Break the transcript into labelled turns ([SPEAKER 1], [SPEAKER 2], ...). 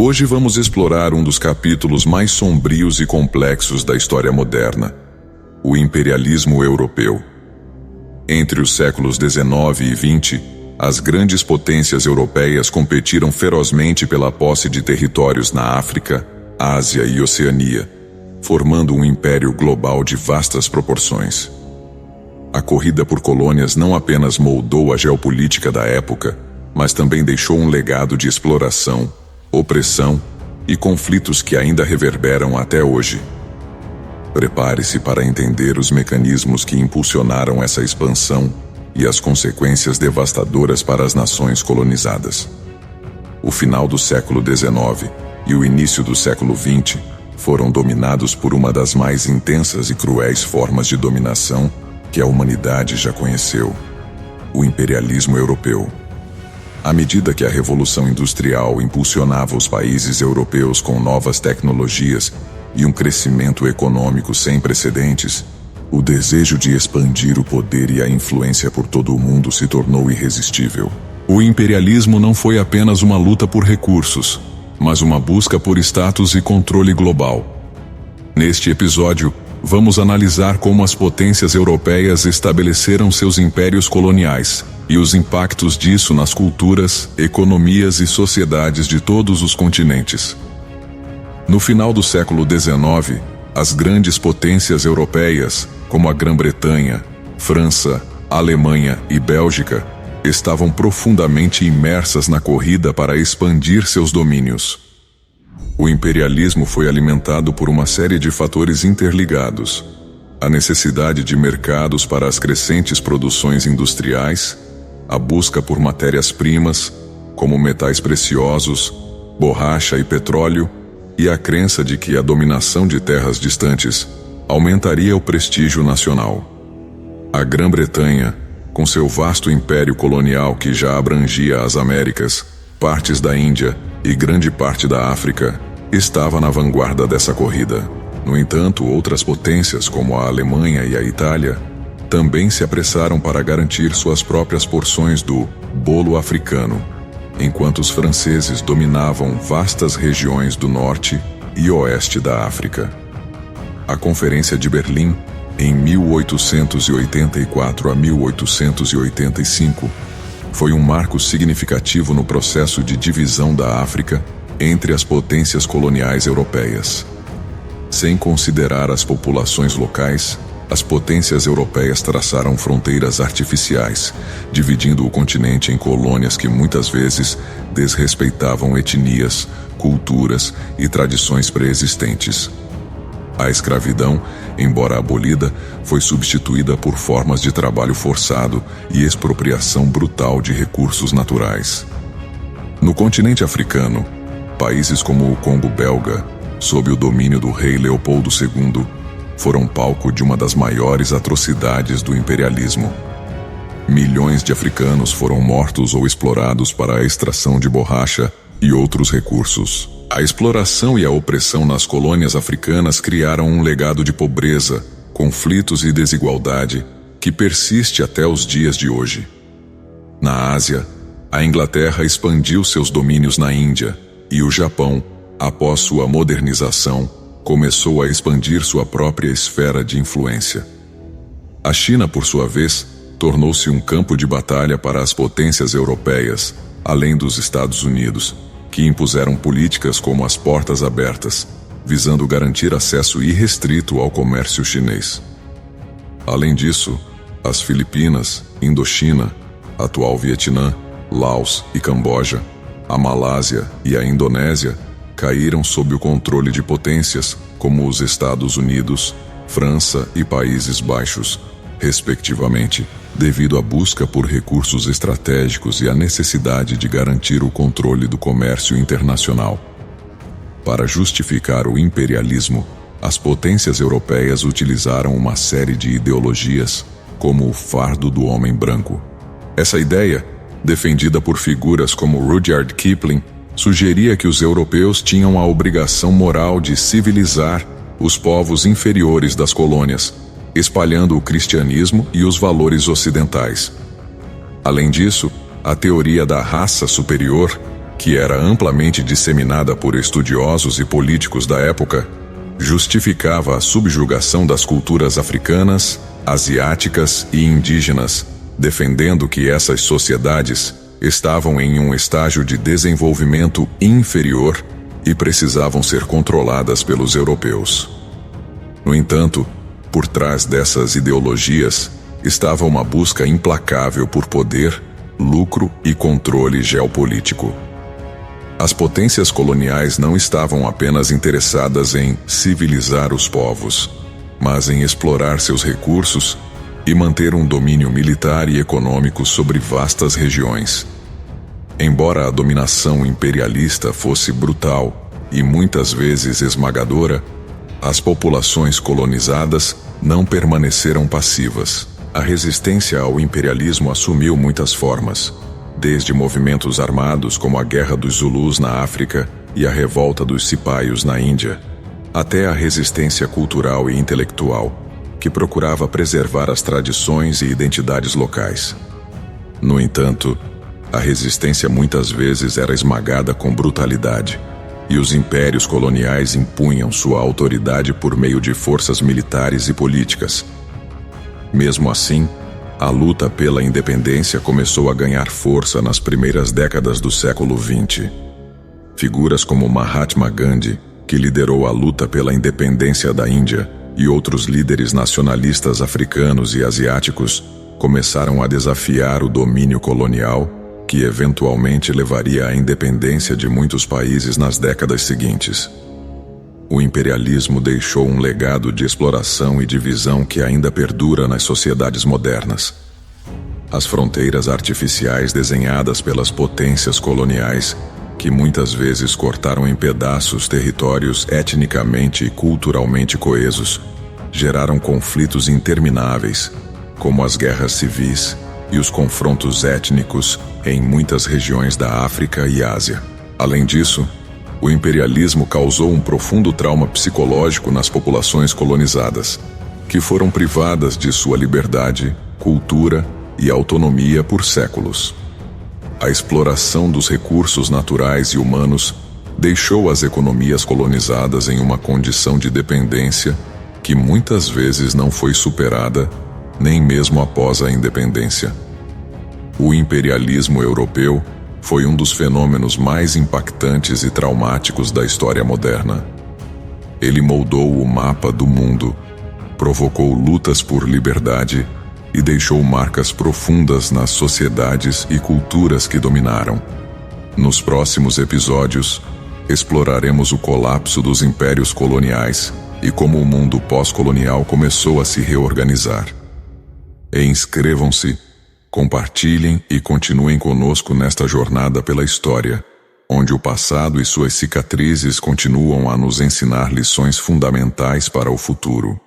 [SPEAKER 1] Hoje vamos explorar um dos capítulos mais sombrios e complexos da história moderna: o imperialismo europeu. Entre os séculos XIX e XX, as grandes potências europeias competiram ferozmente pela posse de territórios na África, Ásia e Oceania, formando um império global de vastas proporções. A corrida por colônias não apenas moldou a geopolítica da época, mas também deixou um legado de exploração, opressão e conflitos que ainda reverberam até hoje. Prepare-se para entender os mecanismos que impulsionaram essa expansão e as consequências devastadoras para as nações colonizadas. O final do século XIX e o início do século XX foram dominados por uma das mais intensas e cruéis formas de dominação que a humanidade já conheceu: o imperialismo europeu. À medida que a Revolução Industrial impulsionava os países europeus com novas tecnologias e um crescimento econômico sem precedentes, o desejo de expandir o poder e a influência por todo o mundo se tornou irresistível. O imperialismo não foi apenas uma luta por recursos, mas uma busca por status e controle global. Neste episódio, vamos analisar como as potências europeias estabeleceram seus impérios coloniais e os impactos disso nas culturas, economias e sociedades de todos os continentes. No final do século XIX, as grandes potências europeias, como a Grã-Bretanha, França, Alemanha e Bélgica, estavam profundamente imersas na corrida para expandir seus domínios. O imperialismo foi alimentado por uma série de fatores interligados: a necessidade de mercados para as crescentes produções industriais, a busca por matérias-primas, como metais preciosos, borracha e petróleo, e a crença de que a dominação de terras distantes aumentaria o prestígio nacional. A Grã-Bretanha, com seu vasto império colonial que já abrangia as Américas, partes da Índia e grande parte da África, estava na vanguarda dessa corrida. No entanto, outras potências, como a Alemanha e a Itália, também se apressaram para garantir suas próprias porções do bolo africano, enquanto os franceses dominavam vastas regiões do norte e oeste da África. A Conferência de Berlim, em 1884 a 1885, foi um marco significativo no processo de divisão da África entre as potências coloniais europeias. Sem considerar as populações locais, as potências europeias traçaram fronteiras artificiais, dividindo o continente em colônias que muitas vezes desrespeitavam etnias, culturas e tradições pré-existentes. A escravidão, embora abolida, foi substituída por formas de trabalho forçado e expropriação brutal de recursos naturais. No continente africano, países como o Congo belga, sob o domínio do rei Leopoldo II, foram palco de uma das maiores atrocidades do imperialismo. Milhões de africanos foram mortos ou explorados para a extração de borracha e outros recursos. A exploração e a opressão nas colônias africanas criaram um legado de pobreza, conflitos e desigualdade que persiste até os dias de hoje. Na Ásia, a Inglaterra expandiu seus domínios na Índia, e o Japão, após sua modernização, começou a expandir sua própria esfera de influência. A China, por sua vez, tornou-se um campo de batalha para as potências europeias, além dos Estados Unidos, que impuseram políticas como as portas abertas, visando garantir acesso irrestrito ao comércio chinês. Além disso, as Filipinas, Indochina, atual Vietnã, Laos e Camboja, a Malásia e a Indonésia caíram sob o controle de potências como os Estados Unidos, França e Países Baixos, respectivamente, devido à busca por recursos estratégicos e à necessidade de garantir o controle do comércio internacional. Para justificar o imperialismo, as potências europeias utilizaram uma série de ideologias, como o fardo do homem branco. Essa ideia, defendida por figuras como Rudyard Kipling, sugeria que os europeus tinham a obrigação moral de civilizar os povos inferiores das colônias, espalhando o cristianismo e os valores ocidentais. Além disso, a teoria da raça superior que era amplamente disseminada por estudiosos e políticos da época, justificava a subjugação das culturas africanas, asiáticas e indígenas, defendendo que essas sociedades estavam em um estágio de desenvolvimento inferior e precisavam ser controladas pelos europeus. No entanto, por trás dessas ideologias estava uma busca implacável por poder, lucro e controle geopolítico. As potências coloniais não estavam apenas interessadas em civilizar os povos, mas em explorar seus recursos e manter um domínio militar e econômico sobre vastas regiões. Embora a dominação imperialista fosse brutal e muitas vezes esmagadora, as populações colonizadas não permaneceram passivas. A resistência ao imperialismo assumiu muitas formas, desde movimentos armados como a Guerra dos Zulus na África e a Revolta dos Cipaios na Índia, até a resistência cultural e intelectual, que procurava preservar as tradições e identidades locais. No entanto, a resistência muitas vezes era esmagada com brutalidade, e os impérios coloniais impunham sua autoridade por meio de forças militares e políticas. Mesmo assim, a luta pela independência começou a ganhar força nas primeiras décadas do século XX. Figuras como Mahatma Gandhi, que liderou a luta pela independência da Índia, e outros líderes nacionalistas africanos e asiáticos começaram a desafiar o domínio colonial, que eventualmente levaria à independência de muitos países nas décadas seguintes. O imperialismo deixou um legado de exploração e divisão que ainda perdura nas sociedades modernas. As fronteiras artificiais desenhadas pelas potências coloniais, que muitas vezes cortaram em pedaços territórios etnicamente e culturalmente coesos, geraram conflitos intermináveis, como as guerras civis e os confrontos étnicos em muitas regiões da África e Ásia. Além disso, o imperialismo causou um profundo trauma psicológico nas populações colonizadas, que foram privadas de sua liberdade, cultura e autonomia por séculos. A exploração dos recursos naturais e humanos deixou as economias colonizadas em uma condição de dependência que muitas vezes não foi superada, nem mesmo após a independência. O imperialismo europeu foi um dos fenômenos mais impactantes e traumáticos da história moderna. Ele moldou o mapa do mundo, provocou lutas por liberdade e deixou marcas profundas nas sociedades e culturas que dominaram. Nos próximos episódios, exploraremos o colapso dos impérios coloniais e como o mundo pós-colonial começou a se reorganizar. E inscrevam-se, compartilhem e continuem conosco nesta jornada pela história, onde o passado e suas cicatrizes continuam a nos ensinar lições fundamentais para o futuro.